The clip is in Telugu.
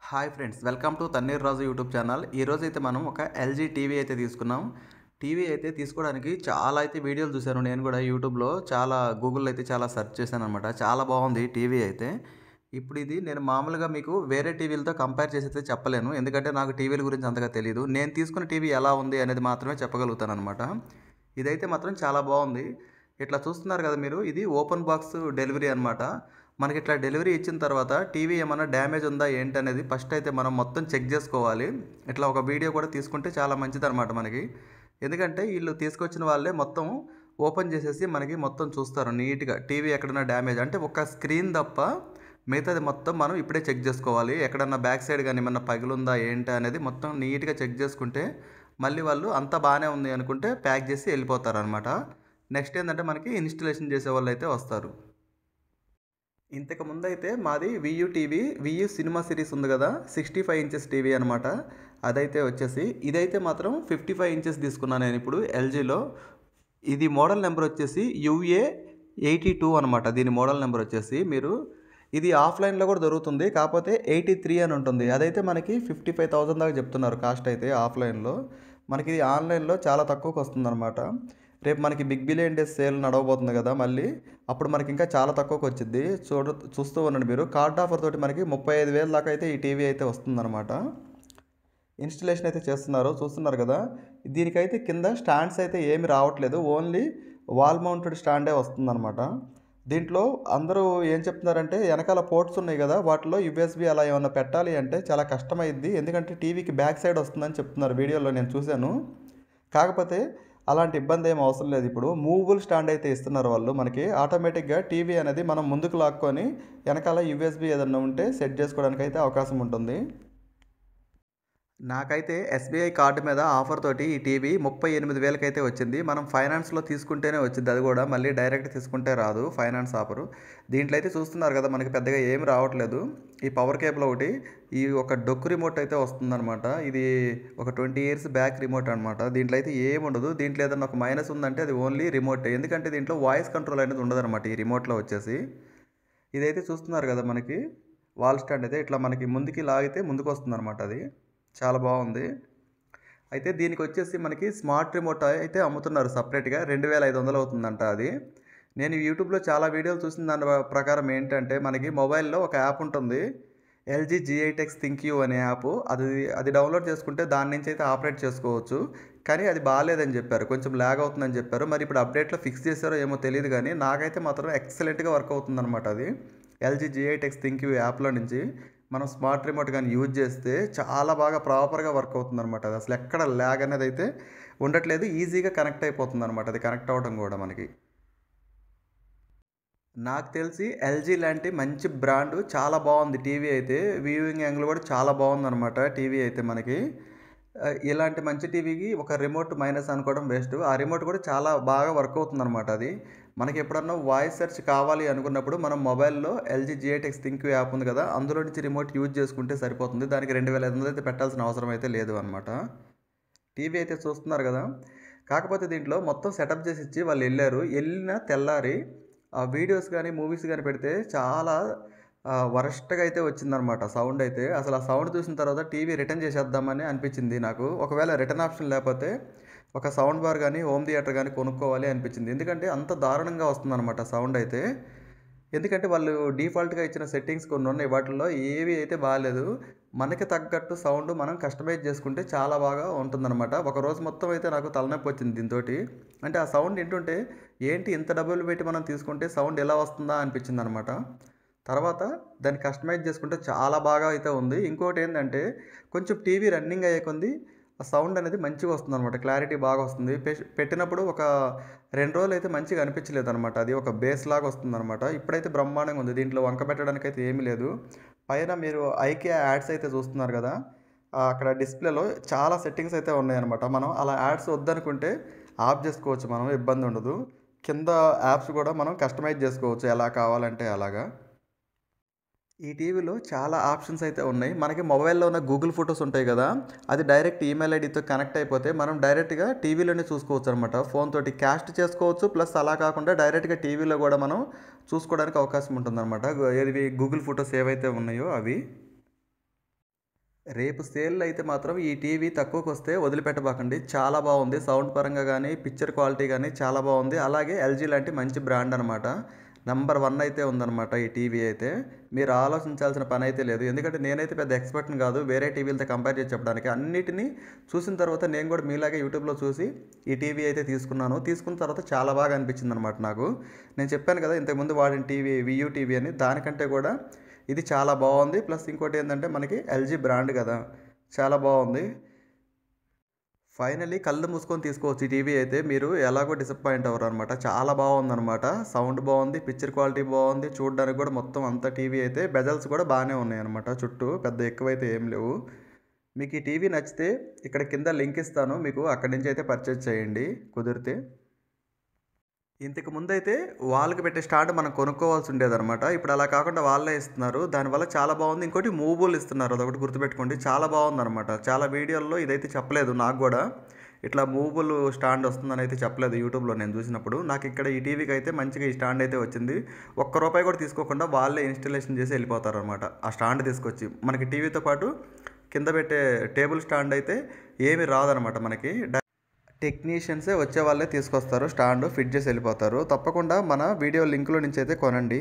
Hi friends, welcome to Thanneer Raju YouTube channel. ఈరోజు అయితే మనం ఒక ఎల్జీ టీవీ అయితే తీసుకున్నాం. టీవీ అయితే తీసుకోవడానికి చాలా అయితే వీడియోలు చూశాను. నేను కూడా యూట్యూబ్లో గూగుల్లో అయితే చాలా సెర్చ్ చేశాను అనమాట. చాలా బాగుంది టీవీ అయితే. ఇప్పుడు ఇది నేను మామూలుగా మీకు వేరే టీవీలతో కంపేర్ చేసి అయితే చెప్పలేను, ఎందుకంటే నాకు టీవీల గురించి అంతగా తెలియదు. నేను తీసుకున్న టీవీ ఎలా ఉంది అనేది మాత్రమే చెప్పగలుగుతాను అనమాట. ఇదైతే మాత్రం చాలా బాగుంది. ఇట్లా చూస్తున్నారు కదా మీరు, ఇది ఓపెన్ బాక్స్ డెలివరీ అనమాట. మనకి ఇట్లా డెలివరీ ఇచ్చిన తర్వాత టీవీ ఏమైనా డ్యామేజ్ ఉందా ఏంటి అనేది ఫస్ట్ అయితే మనం మొత్తం చెక్ చేసుకోవాలి. ఇట్లా ఒక వీడియో కూడా తీసుకుంటే చాలా మంచిది అనమాట మనకి. ఎందుకంటే వీళ్ళు తీసుకొచ్చిన వాళ్ళే మొత్తం ఓపెన్ చేసేసి మనకి మొత్తం చూస్తారు నీట్గా. టీవీ ఎక్కడైనా డ్యామేజ్ అంటే ఒక స్క్రీన్ తప్ప మిగతాది మొత్తం మనం ఇప్పుడే చెక్ చేసుకోవాలి. ఎక్కడన్నా బ్యాక్ సైడ్ కానీ ఏమన్నా పగిలుందా ఏంటి అనేది మొత్తం నీట్గా చెక్ చేసుకుంటే మళ్ళీ వాళ్ళు అంతా బాగానే ఉంది అనుకుంటే ప్యాక్ చేసి వెళ్ళిపోతారు అనమాట. నెక్స్ట్ ఏంటంటే మనకి ఇన్స్టలేషన్ చేసే వాళ్ళు అయితే వస్తారు. ఇంతకుముందు అయితే మాది వియూ టీవీ, వియూ సినిమా సిరీస్ ఉంది కదా, 65 ఇంచెస్ టీవీ అనమాట. అదైతే వచ్చేసి ఇదైతే మాత్రం 55 ఇంచెస్ తీసుకున్నాను నేను ఇప్పుడు ఎల్జీలో. ఇది మోడల్ నెంబర్ వచ్చేసి UA82 అనమాట. దీని మోడల్ నెంబర్ వచ్చేసి మీరు ఇది ఆఫ్లైన్లో కూడా దొరుకుతుంది, కాకపోతే 83 అని ఉంటుంది. అదైతే మనకి 55,000 దాకా చెప్తున్నారు కాస్ట్ అయితే ఆఫ్లైన్లో. మనకి ఇది ఆన్లైన్లో చాలా తక్కువకి వస్తుంది అనమాట. రేపు మనకి బిగ్ బిలియన్ డేస్ సేల్ నడవబోతుంది కదా, మళ్ళీ అప్పుడు మనకి ఇంకా చాలా తక్కువకి వచ్చింది. చూస్తూ ఉండండి మీరు. కార్డ్ ఆఫర్ తోటి మనకి 35,000 దాకా అయితే ఈ టీవీ అయితే వస్తుందన్నమాట. ఇన్స్టలేషన్ అయితే చేస్తున్నారు, చూస్తున్నారు కదా. దీనికైతే కింద స్టాండ్స్ అయితే ఏమి రావట్లేదు, ఓన్లీ వాల్ మౌంటెడ్ స్టాండే వస్తుందన్నమాట. దీంట్లో అందరూ ఏం చెప్తున్నారంటే వెనకాల పోర్ట్స్ ఉన్నాయి కదా, వాటిలో యూఎస్బి అలా ఏమన్నా పెట్టాలి అంటే చాలా కష్టమైద్ది, ఎందుకంటే టీవీకి బ్యాక్ సైడ్ వస్తుందని చెప్తున్నారు వీడియోలో నేను చూశాను. కాకపోతే అలాంటి ఇబ్బంది ఏం అవసరం లేదు. ఇప్పుడు మూవబుల్ స్టాండ్ అయితే ఇస్తున్నారు వాళ్ళు మనకి. ఆటోమేటిక్గా టీవీ అనేది మనం ముందుకు లాక్కొని వెనకాల యూఎస్బి ఏదన్నా ఉంటే సెట్ చేసుకోవడానికి అయితే అవకాశం ఉంటుంది. నాకైతే ఎస్బీఐ కార్డు మీద ఆఫర్ తోటి ఈ టీవీ 38,000కి అయితే వచ్చింది. మనం ఫైనాన్స్లో తీసుకుంటేనే వచ్చింది, అది కూడా మళ్ళీ డైరెక్ట్ తీసుకుంటే రాదు ఫైనాన్స్ ఆఫరు. దీంట్లో అయితే చూస్తున్నారు కదా మనకి పెద్దగా ఏమి రావట్లేదు. ఈ పవర్ కేబుల్ ఒకటి, ఈ ఒక డొక్కు రిమోట్ అయితే వస్తుందన్నమాట. ఇది ఒక 20 ఇయర్స్ బ్యాక్ రిమోట్ అనమాట. దీంట్లో అయితే ఏముండదు. దీంట్లో ఏదన్నా ఒక మైనస్ ఉందంటే అది ఓన్లీ రిమోట్, ఎందుకంటే దీంట్లో వాయిస్ కంట్రోల్ అనేది ఉండదన్నమాట ఈ రిమోట్లో వచ్చేసి. ఇదైతే చూస్తున్నారు కదా మనకి వాల్ స్టాండ్ అయితే ఇట్లా మనకి ముందుకి లాగితే ముందుకు వస్తుందన్నమాట. అది చాలా బాగుంది. అయితే దీనికి వచ్చేసి మనకి స్మార్ట్ రిమోట్ అయితే అమ్ముతున్నారు సపరేట్గా, 2,500 అవుతుందంట అది. నేను యూట్యూబ్లో చాలా వీడియోలు చూసిన దాని ప్రకారం ఏంటంటే మనకి మొబైల్లో ఒక యాప్ ఉంటుంది, ఎల్జీ G8X ThinkU అనే యాప్. అది డౌన్లోడ్ చేసుకుంటే దాని నుంచి అయితే ఆపరేట్ చేసుకోవచ్చు. కానీ అది బాగాలేదని చెప్పారు, కొంచెం ల్యాగ్ అవుతుందని చెప్పారు. మరి ఇప్పుడు అప్డేట్లో ఫిక్స్ చేశారో ఏమో తెలియదు, కానీ నాకైతే మాత్రం ఎక్సలెంట్గా వర్క్ అవుతుందన్నమాట. అది ఎల్జీ G8X ThinkU యాప్లో నుంచి మనం స్మార్ట్ రిమోట్ కానీ యూజ్ చేస్తే చాలా బాగా ప్రాపర్గా వర్క్ అవుతుందన్నమాట. అది అసలు ఎక్కడ ల్యాగ్ అనేది అయితే ఉండట్లేదు, ఈజీగా కనెక్ట్ అయిపోతుంది అనమాట. అది కనెక్ట్ అవ్వడం కూడా మనకి నాకు తెలిసి ఎల్జీ లాంటి మంచి బ్రాండ్ చాలా బాగుంది టీవీ అయితే. వ్యూయింగ్ యాంగిల్ కూడా చాలా బాగుందన్నమాట టీవీ అయితే మనకి. ఇలాంటి మంచి టీవీకి ఒక రిమోట్ మైనస్ అనుకోవడం బెస్ట్. ఆ రిమోట్ కూడా చాలా బాగా వర్క్ అవుతుందన్నమాట. అది మనకి ఎప్పుడన్నా వాయిస్ సెర్చ్ కావాలి అనుకున్నప్పుడు మనం మొబైల్లో ఎల్జీ G8X ThinkU యాప్ ఉంది కదా, అందులో నుంచి రిమోట్ యూజ్ చేసుకుంటే సరిపోతుంది. దానికి 2,500 అయితే పెట్టాల్సిన అవసరం అయితే లేదు అనమాట. టీవీ అయితే చూస్తున్నారు కదా. కాకపోతే దీంట్లో మొత్తం సెటప్ చేసి ఇచ్చి వాళ్ళు వెళ్ళిన తెల్లారి ఆ వీడియోస్ కానీ మూవీస్ కానీ పెడితే చాలా వరస్ట్గా అయితే వచ్చిందనమాట సౌండ్ అయితే. అసలు ఆ సౌండ్ చూసిన తర్వాత టీవీ రిటర్న్ చేసేద్దామని అనిపించింది నాకు. ఒకవేళ రిటర్న్ ఆప్షన్ లేకపోతే ఒక సౌండ్ బార్ కానీ హోమ్ థియేటర్ కానీ కొనుక్కోవాలి అనిపించింది, ఎందుకంటే అంత దారుణంగా వస్తుందన్నమాట సౌండ్ అయితే. ఎందుకంటే వాళ్ళు డిఫాల్ట్గా ఇచ్చిన సెట్టింగ్స్ కొన్ని ఉన్నాయి, వాటిల్లో ఏవి అయితే బాగాలేదు. మనకి తగ్గట్టు సౌండ్ మనం కస్టమైజ్ చేసుకుంటే చాలా బాగా ఉంటుందన్నమాట. ఒక రోజు మొత్తం అయితే నాకు తలనొప్పి వచ్చింది దీంతో. అంటే ఆ సౌండ్ వింటుంటే ఏంటి ఇంత డబ్బులు పెట్టి మనం తీసుకుంటే సౌండ్ ఎలా వస్తుందా అనిపించింది అనమాట. తర్వాత దాన్ని కస్టమైజ్ చేసుకుంటే చాలా బాగా అయితే ఉంది. ఇంకోటి ఏంటంటే కొంచెం టీవీ రన్నింగ్ అయ్యే కొంది ఆ సౌండ్ అనేది మంచిగా వస్తుంది అనమాట, క్లారిటీ బాగా వస్తుంది. పెట్టినప్పుడు ఒక 2 రోజులు అయితే మంచిగా అనిపించలేదు అనమాట. అది ఒక బేస్ లాగా వస్తుంది అనమాట. ఇప్పుడైతే బ్రహ్మాండంగా ఉంది, దీంట్లో వంక పెట్టడానికి అయితే ఏమీ లేదు. పైన మీరు ఐకియా యాడ్స్ అయితే చూస్తున్నారు కదా, అక్కడ డిస్ప్లేలో చాలా సెట్టింగ్స్ అయితే ఉన్నాయన్నమాట. మనం అలా యాడ్స్ వద్దనుకుంటే ఆఫ్ చేసుకోవచ్చు, మనం ఇబ్బంది ఉండదు. కింద యాప్స్ కూడా మనం కస్టమైజ్ చేసుకోవచ్చు ఎలా కావాలంటే అలాగా. ఈ టీవీలో చాలా ఆప్షన్స్ అయితే ఉన్నాయి. మనకి మొబైల్లో ఉన్న గూగుల్ ఫొటోస్ ఉంటాయి కదా, అది డైరెక్ట్ ఈమెయిల్ ఐడితో కనెక్ట్ అయిపోతే మనం డైరెక్ట్గా టీవీలోనే చూసుకోవచ్చు అనమాట. ఫోన్ తోటి క్యాస్ట్ చేసుకోవచ్చు, ప్లస్ అలా కాకుండా డైరెక్ట్గా టీవీలో కూడా మనం చూసుకోవడానికి అవకాశం ఉంటుందన్నమాట. ఏవి గూగుల్ ఫొటోస్ ఏవైతే ఉన్నాయో అవి. రేపు సేల్‌లో అయితే మాత్రం ఈ టీవీ తక్కువకొస్తే వదిలిపెట్టబాకండి. చాలా బావుంది. సౌండ్ పరంగా గానీ, పిక్చర్ క్వాలిటీ గానీ చాలా బావుంది. అలాగే ఎల్‌జీ లాంటి మంచి బ్రాండ్ అనమాట. నంబర్ 1 అయితే ఉందనమాట ఈ టీవీ అయితే. మీరు ఆలోచించాల్సిన పనైతే లేదు. ఎందుకంటే నేనైతే పెద్ద ఎక్స్‌పర్ట్‌ని గాదు. వేరే టీవీలతో కంపేర్ చేసి చెప్పడానికి. అన్నిటిని చూసిన తర్వాత నేను గూడా మీలాగే యూట్యూబ్‌లో చూసి ఈ టీవీ అయితే తీసుకున్నాను. తీసుకున్న తర్వాత చాలా బాగా అనిపించిందనమాట నాకు. నేను చెప్పాను కదా! ఇంతకుముందు వాడిన టీవీ వియూ టీవీ అని. దానికంటే కూడా ఇది చాలా బావుంది. ప్లస్ ఇంకోటేందంటే మనకి ఎల్‌జీ బ్రాండ్ గదా! చాలా బావుంది. ఫైనల్లీ కళ్ళు మూసుకొని తీసుకోవచ్చు ఈ టీవీ అయితే. మీరు ఎలాగో డిసప్పాయింట్ అవ్వరనమాట. చాలా బావుందనమాట. సౌండ్ బావుంది, పిక్చర్ క్వాలిటీ బావుంది. చూడడానికి గూడా మొత్తం అంతా టీవీ అయితే బెజల్స్ కూడా బానే ఉన్నాయనమాట చుట్టూ. పెద్ద ఎక్కువైతే ఏం లేవు. మీకు ఈ టీవీ నచ్చితే ఇక్కడ కింద లింక్ ఇస్తాను. మీకు అక్కడి నుంచి అయితే పర్చేజ్ చేయండి కుదిరితే. ఇంతకు ముందైతే వాల్‌కి పెట్టే స్టాండ్ మనం కొనుక్కోవాల్సి ఉండేదనమాట. ఇప్పుడు అలా కాకుండా వాళ్ళే ఇస్తున్నారు. దానివల్ల చాలా బావుంది. ఇంకోటి మూవబుల్ ఇస్తున్నారు. అదొకటి గుర్తుపెట్టుకోండి. చాలా బావుందనమాట. చాలా వీడియోల్లో ఇదైతే చెప్పలేదు నాకు గూడా. ఇట్లా మూవబుల్ స్టాండ్ వస్తుందని అయితే చెప్పలేదు యూట్యూబ్‌లో నేను చూసినప్పుడు. నాకు ఇక్కడ ఈ టీవీకైతే మంచిగా ఈ స్టాండ్ అయితే వచ్చింది. ఒక్క రూపాయి కూడా తీసుకోకుండా వాళ్ళే ఇన్‌స్టాలేషన్ చేసి ఎళ్ళిపోతారనమాట. ఆ స్టాండ్ తీసుకొచ్చి. మనకి టీవీతో పాటు కింద పెట్టే టేబుల్ స్టాండ్ అయితే ఏమి రాదనమాట మనకి. టెక్నీషియన్సే వచ్చే వాళ్ళే తీసుకొస్తారు. స్టాండ్ ఫిట్ చేసి ఎళ్ళిపోతారు. తప్పకుండా మన వీడియో లింక్‌లో నుంచి అయితే కొనండి.